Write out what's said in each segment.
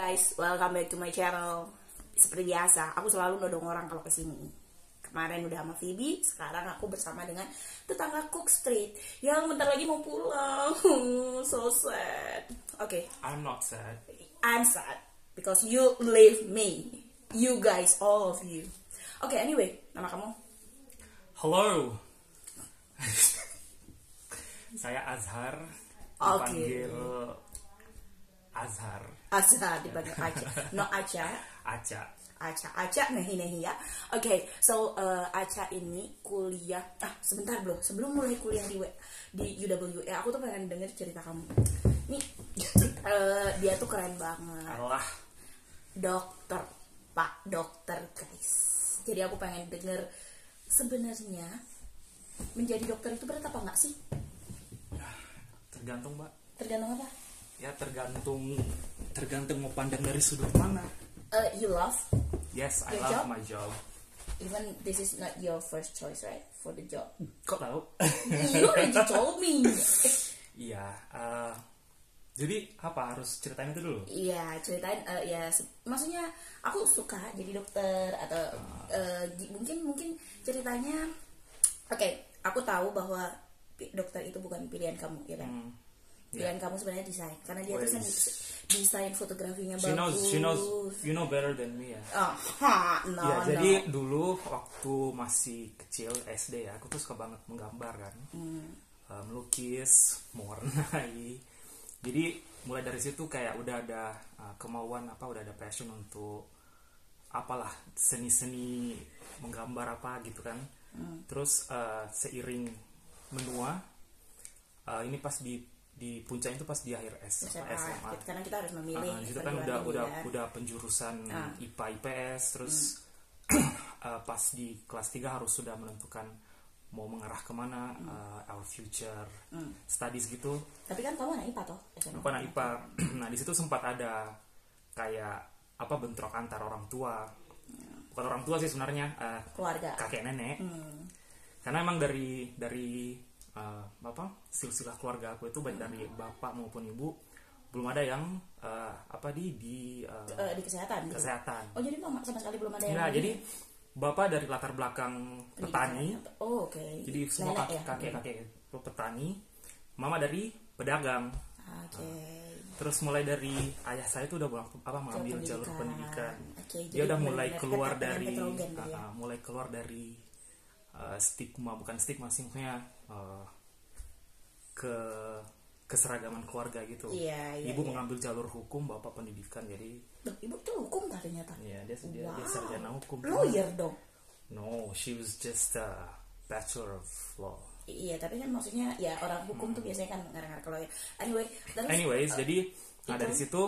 guys, welcome back to my channel. Seperti biasa, aku selalu nodong orang kalau kesini. Kemarin udah sama Phoebe, sekarang aku bersama dengan tetangga Cook Street yang bentar lagi mau pulang. So sad. Okay. I'm not sad. I'm sad because you leave me. You guys, all of you. Okay, anyway, nama kamu? Hello. Saya Azhar. Dipanggil Azhar. Azhar dipanggil Aca. No Aca. Aca nehi ya. Okay, so Aca ini kuliah. Sebentar bro, sebelum mulai kuliah di UWE, aku tuh pengen denger cerita kamu. Nih, dia tuh keren banget. Allah. Dokter, Pak Dokter guys. Jadi aku pengen denger sebenarnya menjadi dokter itu berat apa enggak sih? Tergantung, Mbak. Tergantung apa? Ya tergantung mau pandang dari sudut mana. You love? Yes, I Your love job? my job. Even this is not your first choice, right? For the job. Kok tahu? You already told me. Iya. Jadi apa harus ceritain itu dulu? Iya, ceritain. Maksudnya aku suka jadi dokter atau mungkin ceritanya. Oke, aku tahu bahwa dokter itu bukan pilihan kamu, ya kan? Pilihan kamu sebenarnya desain, karena dia tuh desain fotografinya bagus. You know better than me ya. No. Jadi dulu waktu masih kecil SD ya, aku tuh suka banget menggambar kan, melukis, mewarnai. Jadi mulai dari situ kayak udah ada kemauan udah ada passion untuk apalah seni-seni menggambar apa gitu kan. Terus seiring menua, ini pas di puncaknya itu pas di akhir SMA. Karena kita harus memilih. Itu kan udah penjurusan IPA IPS, terus pas di kelas 3 harus sudah menentukan mau mengarah kemana, our future studies gitu. Tapi kan kamu anak IPA toh? Aku anak IPA. Nah di situ sempat ada kayak bentrok antar orang tua. Bukan orang tua sih sebenarnya, keluarga, kakek nenek. Karena emang dari silsilah keluarga aku itu baik dari bapak maupun ibu belum ada yang di kesehatan. Gitu? Kesehatan. Oh jadi mama sama sekali belum ada yang. Nah jadi bapak dari latar belakang petani. Oh oke. Jadi semua kakek petani, mama dari pedagang. Oke. Terus mulai dari ayah saya itu udah mengambil jalur pendidikan. Dia udah mulai keluar dari stigma, bukan stigma sih, maksudnya keseragaman keluarga gitu. Ibu mengambil jalur hukum, bapak pendidikan. Jadi ibu tuh hukum ternyata. Iya, dia sarjana hukum. Lawyer dong. No, she was just a bachelor of law. Iya, tapi kan maksudnya ya orang hukum tuh biasanya kan ngarang-ngarang kalau anyways, jadi dari situ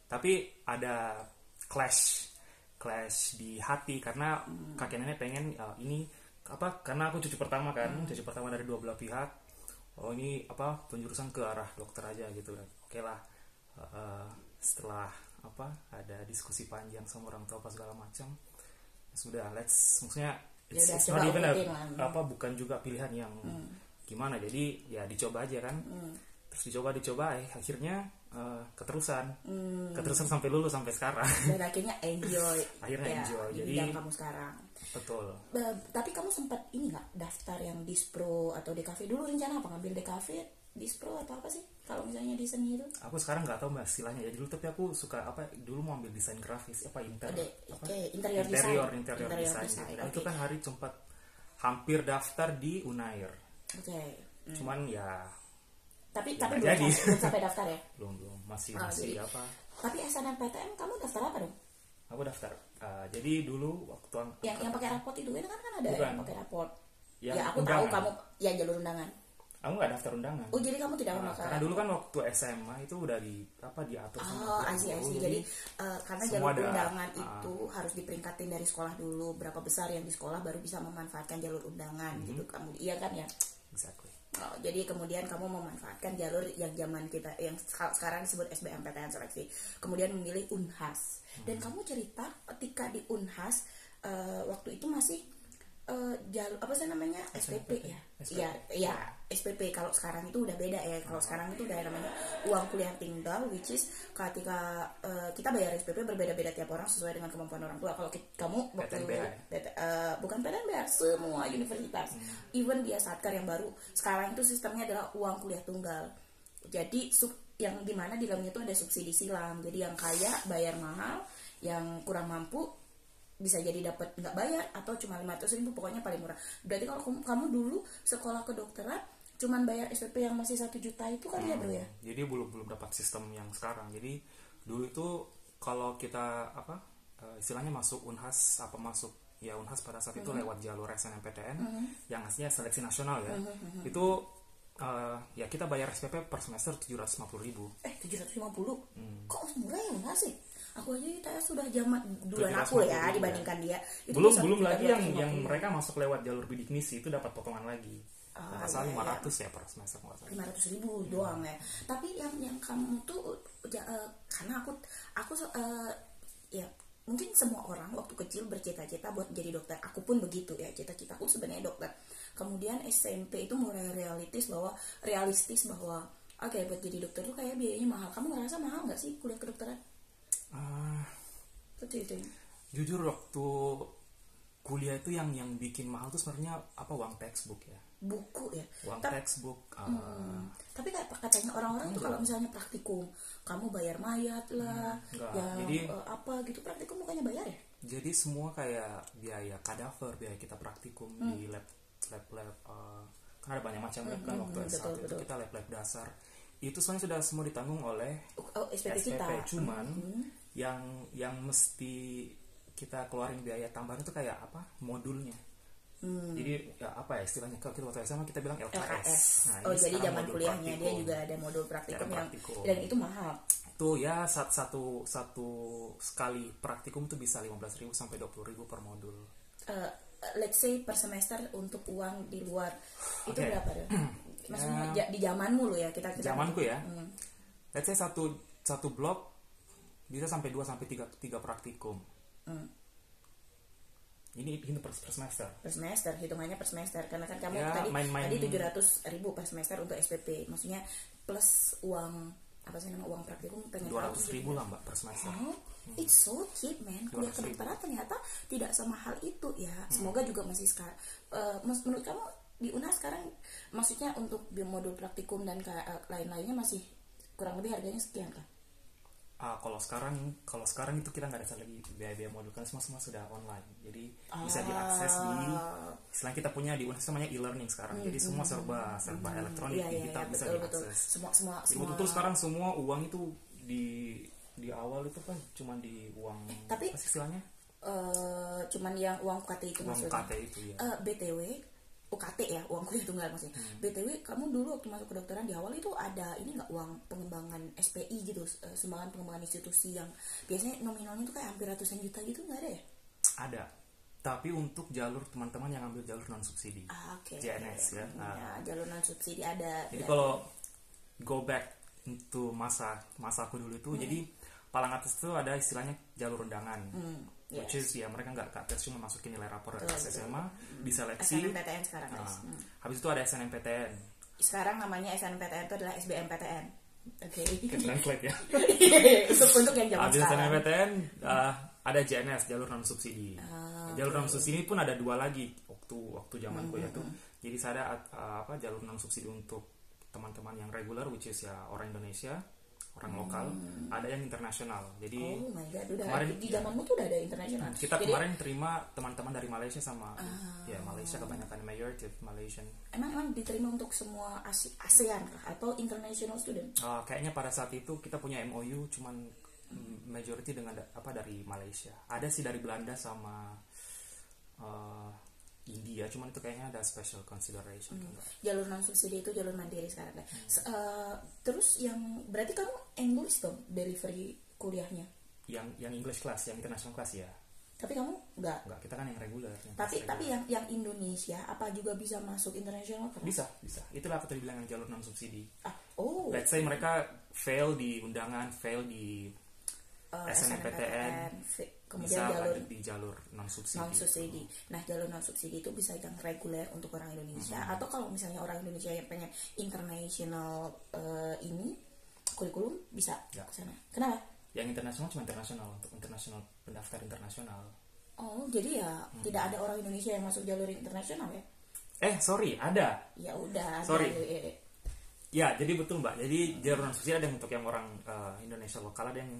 tapi ada clash di hati karena kakek nenek pengen karena aku cucu pertama kan, cucu pertama dari dua belah pihak. Ini penjurusan ke arah dokter aja gitu. Oke lah, setelah ada diskusi panjang sama orang tua segala macam, sudah maksudnya it's not even bukan juga pilihan yang gimana, jadi ya dicoba aja kan. Terus dicoba akhirnya keterusan sampai lulus sampai sekarang. Dan akhirnya enjoy. Jadi yang kamu sekarang. Betul. Tapi kamu sempat ini nggak daftar yang Dispro atau DKV dulu, rencana apa ngambil DKV, Dispro atau apa sih? Kalau misalnya di seni itu? Aku sekarang nggak tahu mbak istilahnya ya dulu, tapi aku suka dulu mau ambil desain grafis interior design. Dan itu kan hari sempat hampir daftar di Unair. Cuman ya. Tapi belum sampai daftar ya? Belum masih Tapi SNMPTN kamu daftar apa dong? Aku daftar. Jadi dulu waktu yang pakai raport itu kan ada yang pakai raport. Ya aku tahu kamu yang jalur undangan. Aku nggak daftar undangan. Oh jadi kamu tidak memakai. Karena dulu kan waktu SMA itu udah diatur sama. Asih. Jadi karena jalur undangan itu harus diperingkatin dari sekolah dulu, berapa besar yang di sekolah baru bisa memanfaatkan jalur undangan gitu. Kamu iya kan ya? Exactly. Jadi kemudian kamu memanfaatkan jalur yang zaman kita yang sekarang disebut SBMPTN seleksi, kemudian memilih Unhas. Dan kamu cerita ketika di Unhas waktu itu masih jalur apa sih namanya SPP ya, iya iya SPP. Kalau sekarang itu udah beda ya. Kalau sekarang itu udah namanya uang kuliah tunggal, which is ketika kita bayar SPP berbeda-beda tiap orang sesuai dengan kemampuan orang tua. Kalau kamu waktu bukan PTNBH, semua universitas, even dia Satkar yang baru sekarang itu sistemnya adalah uang kuliah tunggal. Jadi yang dimana di dalamnya itu ada subsidi silang. Jadi yang kaya bayar mahal, yang kurang mampu bisa jadi dapat nggak bayar atau cuma 500.000, pokoknya paling murah. Berarti kalau kamu dulu sekolah kedokteran cuman bayar SPP yang masih 1 juta itu kan ya bro ya. Jadi belum dapat sistem yang sekarang. Jadi dulu itu kalau kita istilahnya masuk Unhas masuk Unhas pada saat itu lewat jalur SNMPTN yang aslinya seleksi nasional ya. Itu ya kita bayar SPP per semester 750.000. 750? Kok murah ya Unhas sih? Aku aja sudah zaman duluan aku ya dibandingkan dia. Itu belum lagi yang mereka masuk lewat jalur bidik misi itu dapat potongan lagi. Asal 500 ya per semester. 500.000 doang ya. Tapi yang kamu tuh karena aku ya mungkin semua orang waktu kecil bercita-cita buat jadi dokter. Aku pun begitu ya, cita-citaku sebenarnya dokter. Kemudian SMP itu mulai realistis bahwa oke, buat jadi dokter tuh kayak biayanya mahal. Kamu ngerasa mahal nggak sih kuliah kedokteran? Jujur waktu kuliah itu yang bikin mahal tuh sebenarnya uang textbook ya. Buku ya. Textbook. Tapi kayak katanya orang-orang tuh kalau misalnya praktikum, kamu bayar mayat lah, jadi gitu praktikum bukannya bayar ya? Jadi semua kayak biaya kadaver, biaya kita praktikum di lab kan ada banyak macam lab kan waktu S1 itu kita lab dasar. Itu sebenarnya sudah semua ditanggung oleh SPP kita. Cuman yang mesti kita keluarin biaya tambahan itu kayak modulnya. Jadi istilahnya kalau kita waktu SMA kita bilang LKS. Nah, jadi zaman kuliahnya dia juga ada modul praktikum dan itu mahal. Itu ya satu sekali praktikum itu bisa 15.000 sampai 20.000 per modul. Let's say per semester untuk uang di luar itu berapa deh? Maksudnya di zamanmu lo ya kita zamanku ya. Let's say satu blok bisa sampai 2 sampai 3 praktikum. Ini per semester. Per semester, hitungannya per semester. Karena kan kamu tadi 700.000 per semester untuk SPP. Maksudnya plus uang uang praktikum 200.000 lah mbak per semester. It's so cheap man. Kuliah kedokteran ternyata tidak semahal itu ya. Semoga juga masih sekarang. Menurut kamu di UNAS sekarang, maksudnya untuk modul praktikum dan lain-lainnya masih kurang lebih harganya sekian kan? Kalau sekarang itu kita nggak ada lagi biaya modul kan semua sudah online, jadi bisa diakses di selain kita punya di UNAS namanya e-learning sekarang, jadi semua serba elektronik, digital, bisa diakses. Semua. Betul sekarang semua uang itu di awal itu kan cuma di uang tapi apa sih istilahnya? Cuman yang uang UKT itu maksudnya. UKT itu ya. BTW UKT ya, uang kuliah tunggal maksudnya. BTW kamu dulu waktu masuk kedokteran di awal itu ada ini nggak uang pengembangan SPI gitu, sumbangan pengembangan institusi yang biasanya nominalnya itu kayak hampir ratusan juta gitu, nggak ada ya? Ada, tapi untuk jalur teman-teman yang ambil jalur non subsidi, JNS ya. Jalur non subsidi ada. Jadi kalau go back untuk masaku dulu itu, jadi paling atas itu ada istilahnya jalur undangan. Which is ya mereka nggak tes, cuma masukin nilai rapor dari SMA, diseleksi. SNMPTN sekarang guys. Habis itu ada SNMPTN. Sekarang namanya SNMPTN itu adalah SBMPTN. Oke. Translate ya. untuk yang zaman habis sekarang. SNMPTN ada JNS, jalur non subsidi. Jalur non subsidi pun ada 2 lagi waktu zamanku ya tuh. Jadi saya ada jalur non subsidi untuk teman-teman yang regular, which is ya orang Indonesia, orang lokal, ada yang internasional. Jadi oh my god, udah kemarin, di zamanmu tuh udah ada internasional. Kita kemarin terima teman-teman dari Malaysia sama ya Malaysia, kebanyakan majority Malaysian. Emang diterima untuk semua ASEAN kah atau international student? Kayaknya pada saat itu kita punya MOU cuman majority dengan dari Malaysia. Ada sih dari Belanda sama India, cuman itu kayaknya ada special consideration. Jalur non subsidi itu jalur mandiri sekarang. Terus yang berarti kamu English dong delivery kuliahnya? Yang English class, yang international class ya. Tapi kamu enggak, kita kan yang regular. Tapi yang Indonesia apa juga bisa masuk international class? Bisa. Itulah aku tadi bilang yang jalur non subsidi. Oh. Let's say mereka fail di undangan, fail di SNMPTN kemudian bisa jalur lanjut di jalur non subsidi. Nah, jalur non subsidi itu bisa yang reguler untuk orang Indonesia, atau kalau misalnya orang Indonesia yang pengen international ini kurikulum bisa Ya. ke sana. Kenapa? Yang internasional cuma internasional, untuk internasional pendaftar internasional. Oh, jadi ya tidak ada orang Indonesia yang masuk jalur internasional ya? Sorry, ada. Ya udah. Sorry. Ada. Ya, jadi betul Mbak. Jadi jalur non subsidi ada yang untuk yang orang Indonesia lokal, ada yang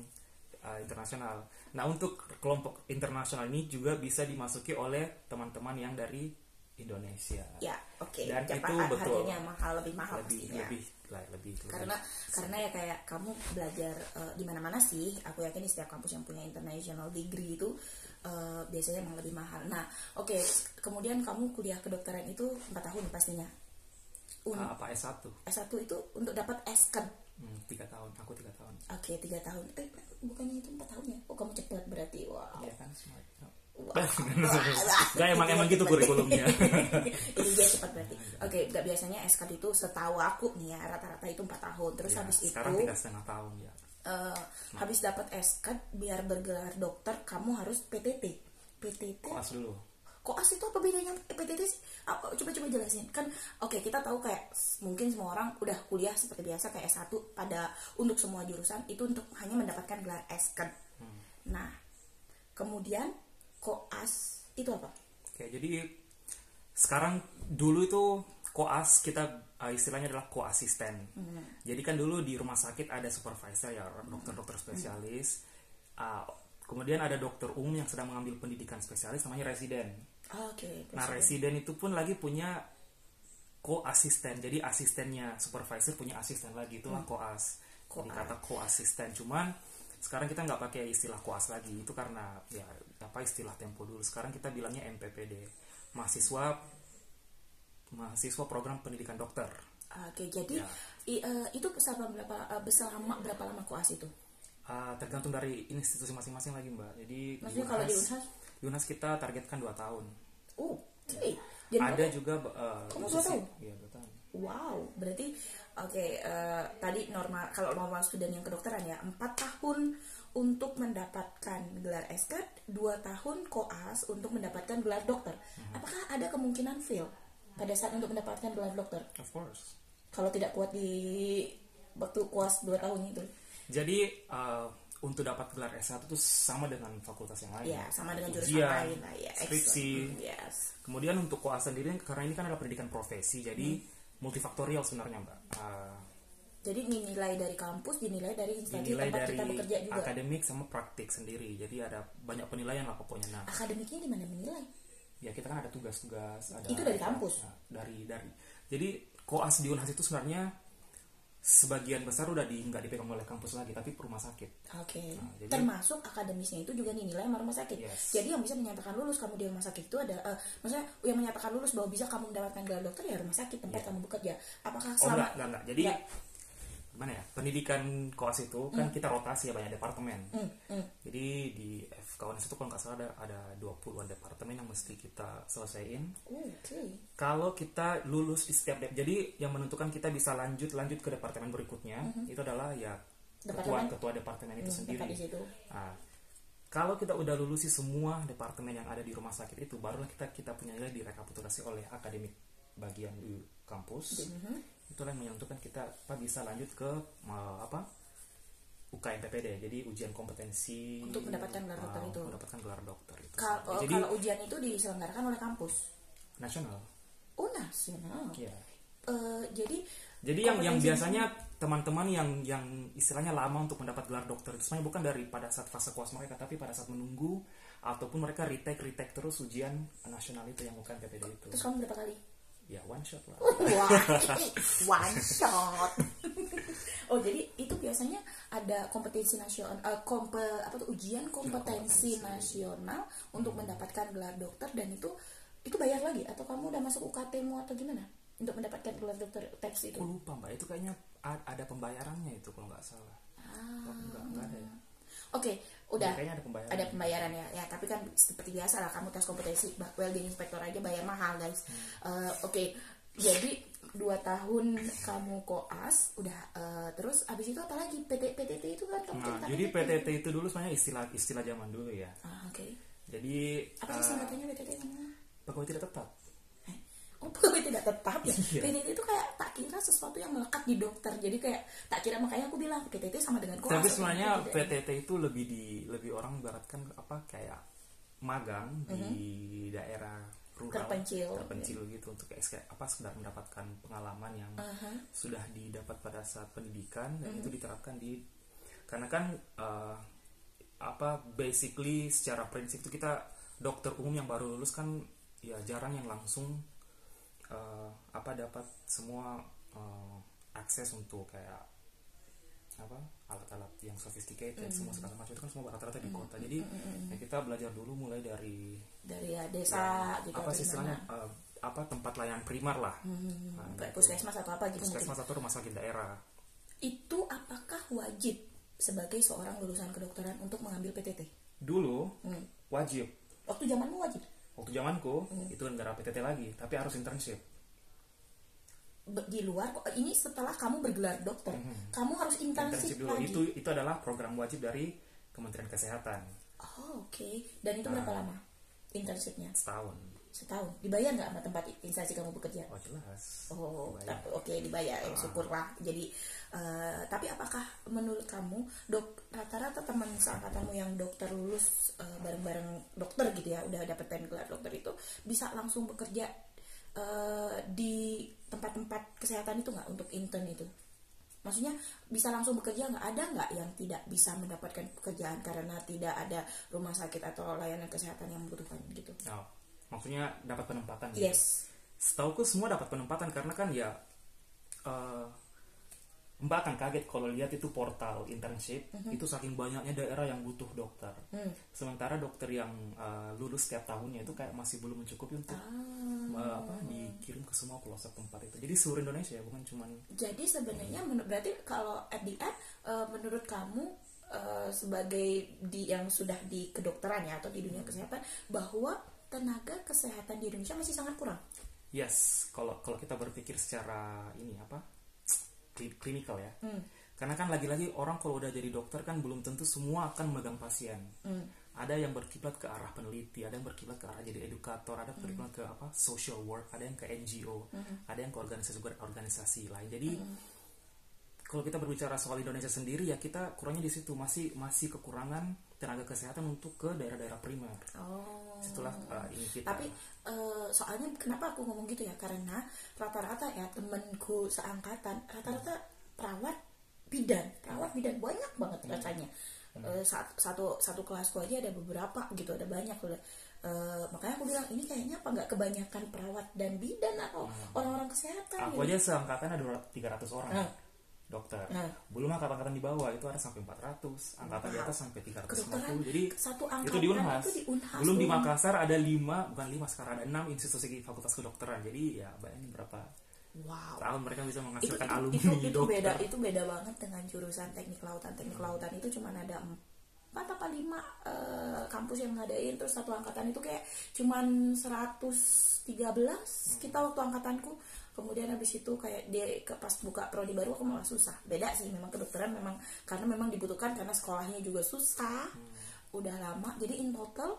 internasional. Nah, untuk kelompok internasional ini juga bisa dimasuki oleh teman-teman yang dari Indonesia. Ya, oke. Dan Cepat, itu betul. harganya lebih mahal pastinya. Lebih. Karena ya kayak kamu belajar di mana-mana sih. Aku yakin di setiap kampus yang punya international degree itu biasanya emang lebih mahal. Nah, oke. Kemudian kamu kuliah kedokteran itu 4 tahun pastinya. Apa S1? S1 itu untuk dapat S-Cert. 3 tahun. Aku 3 tahun. Oke, 3 tahun. Bukannya itu 4 tahun ya? Oh, kamu cepat berarti. Wow. Iya kan semua. Wow. emang gitu kurikulumnya. Ini dia cepat berarti. Oke, nggak biasanya SK itu setahu aku nih ya rata-rata itu 4 tahun. Terus Ya, habis sekarang itu 3,5 tahun ya. Habis dapat SK biar bergelar dokter kamu harus PTT. PTT. Koas dulu. Koas itu apa bedanya PTT sih? Coba jelasin. Kan oke, kita tahu kayak mungkin semua orang udah kuliah seperti biasa kayak S1 pada untuk semua jurusan itu untuk hanya mendapatkan gelar SK. Nah, kemudian koas itu apa? Oke, jadi sekarang dulu itu koas kita istilahnya adalah koasisten. Jadi kan dulu di rumah sakit ada supervisor ya, dokter-dokter spesialis. Kemudian ada dokter umum yang sedang mengambil pendidikan spesialis namanya residen. Oke. Nah, residen itu pun lagi punya koasisten. Jadi asistennya supervisor punya asisten lagi, itulah koas. Jadi kata koasisten. Cuman sekarang kita nggak pakai istilah koas lagi, itu karena ya apa istilah tempo dulu. Sekarang kita bilangnya MPPD, mahasiswa program pendidikan dokter. Oke, jadi itu selama berapa lama koas itu? Tergantung dari institusi masing-masing lagi Mbak. Jadi maksudnya kalau di UNHAS kita targetkan 2 tahun. Oke. Ada juga kamu 2 tahun? Iya, 2 tahun. Wow, berarti tadi kalau normal student yang kedokteran ya 4 tahun untuk mendapatkan gelar S-Cert, 2 tahun koas untuk mendapatkan gelar dokter. Apakah ada kemungkinan fail pada saat untuk mendapatkan gelar dokter? Of course. Kalau tidak kuat di waktu koas 2 tahun itu. Jadi untuk dapat gelar S1 itu sama dengan fakultas yang lain. Ya, sama dengan jurusan lain lah ya. Skripsi. Yes. Kemudian untuk koas sendiri karena ini kan adalah pendidikan profesi, jadi multifaktorial sebenarnya Mbak. Jadi dinilai dari kampus, dinilai dari instansi tempat dari kita bekerja juga. Akademik sama praktik sendiri. Jadi ada banyak penilaian lah pokoknya. Nah, akademiknya di mana menilai? Ya kita kan ada tugas-tugas. Itu dari kampus. Dari. Jadi koas di UNHAS itu sebenarnya sebagian besar udah nggak dipegang oleh kampus lagi, tapi rumah sakit. Oke. Termasuk akademisnya itu juga dinilai sama rumah sakit. Yes. Jadi yang bisa menyatakan lulus kamu di rumah sakit itu ada, maksudnya yang menyatakan lulus bahwa bisa kamu mendapatkan gelar dokter ya rumah sakit tempat kamu bekerja. Apakah selama? Enggak. Jadi gimana ya? Pendidikan koas itu kan kita rotasi ya, banyak departemen. Jadi di FKUNS itu kalau nggak salah ada 20-an departemen yang mesti kita selesaiin. Kalau kita lulus di setiap jadi yang menentukan kita bisa lanjut ke departemen berikutnya itu adalah ya ketua departemen itu sendiri. Nah, kalau kita udah lulusi semua departemen yang ada di rumah sakit itu, barulah kita punya nilai direkapitulasi oleh akademik bagian di kampus. Itulah yang menentukan kita bisa lanjut ke UKMPPD, jadi ujian kompetensi untuk mendapatkan gelar dokter itu. Mendapatkan gelar dokter itu. Jadi, kalau ujian itu diselenggarakan oleh kampus nasional. Oh, nasional. Iya. Jadi yang biasanya teman-teman yang istilahnya lama untuk mendapat gelar dokter itu sebenarnya bukan dari pada saat fase koas mereka, tapi pada saat menunggu ataupun mereka retake terus ujian nasional itu yang bukan PPD itu. Terus kamu berapa kali? Ya one shot lah. One shot. Oh, jadi itu biasanya ada kompetensi nasional, ujian kompetensi nasional untuk mendapatkan gelar dokter, dan itu bayar lagi atau kamu udah masuk UKT-mu atau gimana untuk mendapatkan gelar dokter teks itu? Aku lupa Mbak, itu kayaknya ada pembayarannya itu kalau nggak salah. Nggak ada ya. Oke, udah ada pembayaran ya, tapi kan seperti biasa lah, kamu tes kompetensi welding inspektor aja bayar mahal guys. Oke, jadi 2 tahun kamu koas udah, terus abis itu apa lagi PTT itu kan kamu Nah, jadi PTT itu dulu sebenarnya istilah zaman dulu ya. Oke. Jadi Apa sih singkatannya PTT namanya? pegawai tidak tetap. Oh, pegawai tidak tetap ya. Iya. PTT itu kayak tak kira sesuatu yang melekat di dokter. Jadi kayak tak kira, makanya aku bilang PTT sama dengan koas. Tapi sebenarnya PTT itu lebih orang ibaratkan apa kayak magang di daerah rural terpencil gitu untuk kayak apa sekedar mendapatkan pengalaman yang sudah didapat pada saat pendidikan dan itu diterapkan di, karena kan apa basically secara prinsip itu kita dokter umum yang baru lulus kan ya jarang yang langsung apa dapat semua akses untuk kayak apa alat-alat yang sophisticated semua segala macam itu kan semua rata-rata di kota. Jadi ya kita belajar dulu mulai dari ya desa gitu, apa sih istilahnya apa tempat layanan primer lah, kayak puskesmas atau apa gitu, puskesmas atau rumah sakit daerah. Itu apakah wajib sebagai seorang lulusan kedokteran untuk mengambil PTT? Dulu wajib. Waktu zamanmu wajib? Waktu zamanku itu nggak ada PTT lagi, tapi harus internship. Di luar kok, ini setelah kamu bergelar dokter, kamu harus internship dulu. lagi. Itu adalah program wajib dari Kementerian Kesehatan. Oh, oke. Dan itu berapa lama internshipnya? Setahun. Dibayar nggak sama tempat instansi kamu bekerja? Oh, jelas. Oh, oke, dibayar. Syukurlah. Jadi tapi apakah menurut kamu rata-rata teman seangkatanmu yang dokter lulus bareng-bareng dokter gitu ya, udah dapetin gelar dokter itu bisa langsung bekerja di tempat-tempat kesehatan itu nggak untuk intern itu? Maksudnya bisa langsung bekerja nggak? Ada nggak yang tidak bisa mendapatkan pekerjaan karena tidak ada rumah sakit atau layanan kesehatan yang membutuhkan gitu? Oh, maksudnya dapat penempatan? Yes. Gitu. Setauku semua dapat penempatan karena kan ya Mbak akan kaget kalau lihat itu portal internship itu saking banyaknya daerah yang butuh dokter. Sementara dokter yang lulus setiap tahunnya itu kayak masih belum mencukupi untuk dikirim ke semua pelosok tempat itu. Jadi seluruh Indonesia bukan cuman. Jadi sebenarnya berarti kalau at the end menurut kamu sebagai yang sudah di kedokteran ya atau di dunia kesehatan, bahwa tenaga kesehatan di Indonesia masih sangat kurang. Yes, kalau kita berpikir secara ini apa? Klinikal ya, karena kan lagi-lagi orang kalau udah jadi dokter kan belum tentu semua akan memegang pasien. Ada yang berkiblat ke arah peneliti, ada yang berkiblat ke arah jadi edukator, ada berkiblat ke apa social work, ada yang ke NGO, ada yang ke organisasi lain. Jadi kalau kita berbicara soal Indonesia sendiri ya kita kurangnya di situ, masih kekurangan tenaga kesehatan untuk ke daerah-daerah primer. Setelah ini kita. Tapi soalnya kenapa aku ngomong gitu ya, karena rata-rata ya temenku seangkatan rata-rata perawat bidan banyak banget rasanya. Satu kelasku aja ada beberapa gitu, ada banyak udah. Makanya aku bilang ini kayaknya apa nggak kebanyakan perawat dan bidan atau orang-orang kesehatan. Aku aja seangkatan ada 300 orang. Dokter. Belum angkatan di bawah itu ada sampai 400, angkatan di atas sampai 350. Jadi satu itu di Unhas. Belum di Makassar ada 5 sekarang ada 6 institusi fakultas kedokteran. Jadi ya bayangin berapa tahun mereka bisa menghasilkan alumni dokter. Itu beda banget dengan jurusan teknik lautan. Teknik lautan itu cuma ada 4 apa 5 kampus yang ngadain, terus satu angkatan itu kayak cuman 113 kita waktu angkatanku. Kemudian habis itu kayak dia pas buka prodi baru aku malah susah. Beda sih memang kedokteran memang karena memang dibutuhkan karena sekolahnya juga susah. Udah lama. Jadi in total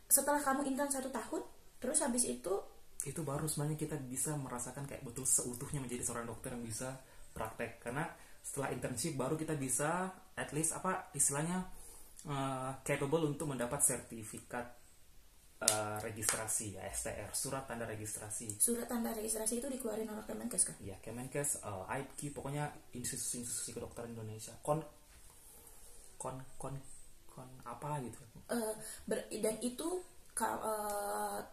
setelah kamu intern 1 tahun, terus habis itu baru sebenarnya kita bisa merasakan kayak betul seutuhnya menjadi seorang dokter yang bisa praktek. Karena setelah internship baru kita bisa at least apa istilahnya capable untuk mendapat sertifikat registrasi ya, STR, surat tanda registrasi. Surat tanda registrasi itu dikeluarin oleh Kemenkes kan? Iya, Kemenkes, AIPKI, pokoknya institusi kedokteran Indonesia. Apa gitu. Dan itu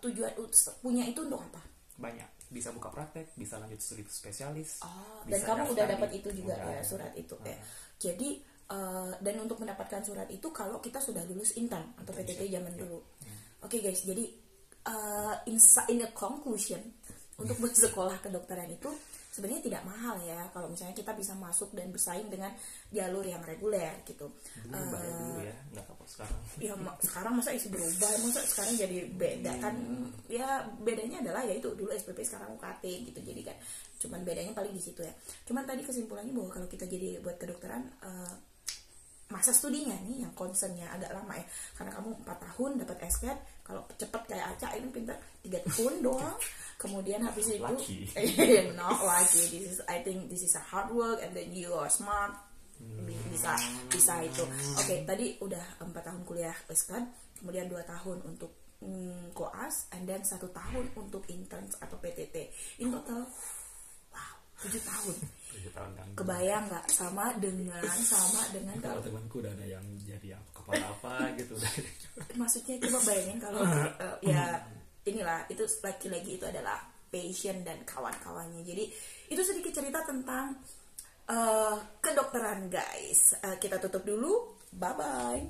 tujuan punya itu untuk apa? Banyak, bisa buka praktek, bisa lanjut studi spesialis. Dan kamu udah dapat itu juga ya, surat itu. Jadi dan untuk mendapatkan surat itu kalau kita sudah lulus intern atau PTT zaman dulu. Oke guys, jadi in a conclusion untuk bersekolah kedokteran itu sebenarnya tidak mahal ya kalau misalnya kita bisa masuk dan bersaing dengan jalur yang reguler gitu. Dulu ya, nggak apa sekarang. Ya sekarang masa isi berubah, masa sekarang jadi beda kan? Ya bedanya adalah ya itu dulu SPP sekarang UKT gitu, jadi kan cuman bedanya paling di situ ya. Cuman tadi kesimpulannya bahwa kalau kita jadi buat kedokteran, masa studinya nih yang concernnya agak lama ya, karena kamu 4 tahun dapat SPED. Kalau cepet kayak Aca ini pinter 3 tahun doang. Kemudian habis itu not lucky, I think this is a hard work and then you are smart, bisa itu. Oke, tadi udah 4 tahun kuliah SPED, kemudian 2 tahun untuk koas, and then 1 tahun untuk interns atau PTT. In total 7 tahun. Kan. Kebayang nggak? Sama dengan kalau temanku udah ada yang jadi kepala apa gitu. Maksudnya coba bayangin kalau ya inilah, itu lagi-lagi itu adalah passion dan kawan-kawannya. Jadi itu sedikit cerita tentang kedokteran guys. Kita tutup dulu, bye bye.